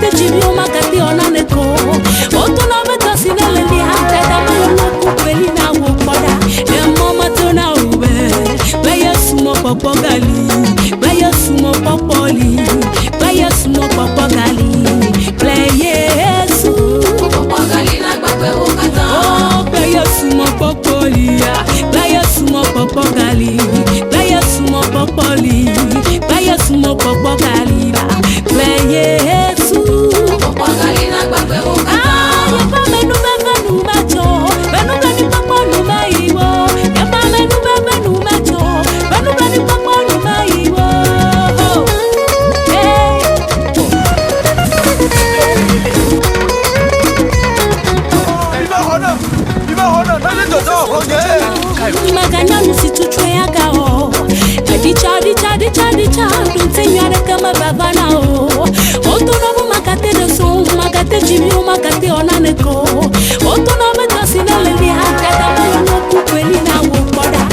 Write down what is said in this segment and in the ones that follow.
magate chibio magate onaneko. Otuna betasina lendi hante da mono kupeli na wokoda. Mama tona ube. Baya sumo popo gali. Baya sumo popoli. Baya sumo popo gali. Play Yesu. Popo gali na gbagbe wokata. Oh, baya sumo popoli. Baya sumo popo gali. Baya sumo popoli. Baya sumo popo gali. Play Yesu. Popo gali na gbagbe wokata. Ah, yapa menu menu macho. Menu gani popo no maiwo. Yapa menu macho. Menu gani popo no maiwo. Hey. Maganya msituchwe yakao. Dicha, don't say you are kama bavana o. Otono makate de son, makate jimio makate onaneko. Otono betasina levi hakata mono kupeli na wokoda.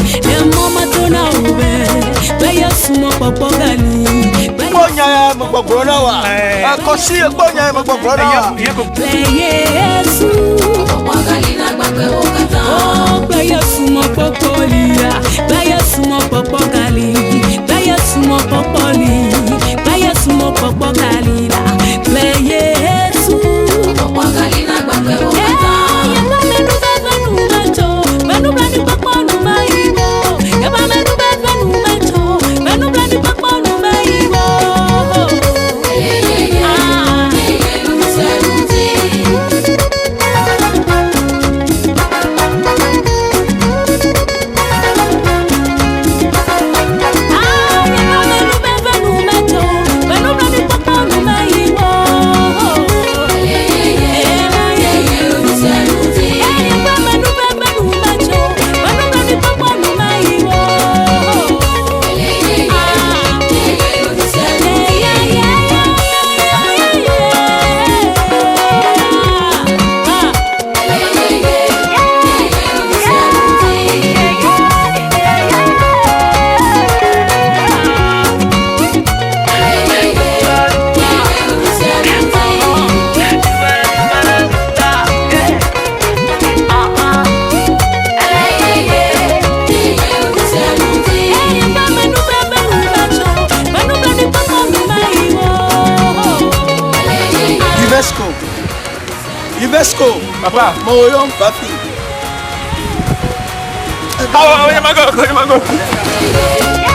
Mama tona ube, baya sumo popo gali. Bonya ya mgbogoro wa. Akosi bonya ya mgbogoro wa. Yesu. Popo gali na gbagbe wokata. Oh, baya sumo popo lia. Baya sumo popo gali. Baya sumo popoli. Baya sumo popo gali la. Play Yesu. Popo gali na gbagbe wokata. Yaba menu macho. Menu blani popo no maiwo. Yaba menu macho. Menu blani popo no maiwo. Ivesco, papa, moyo papi. Oh, oye mago.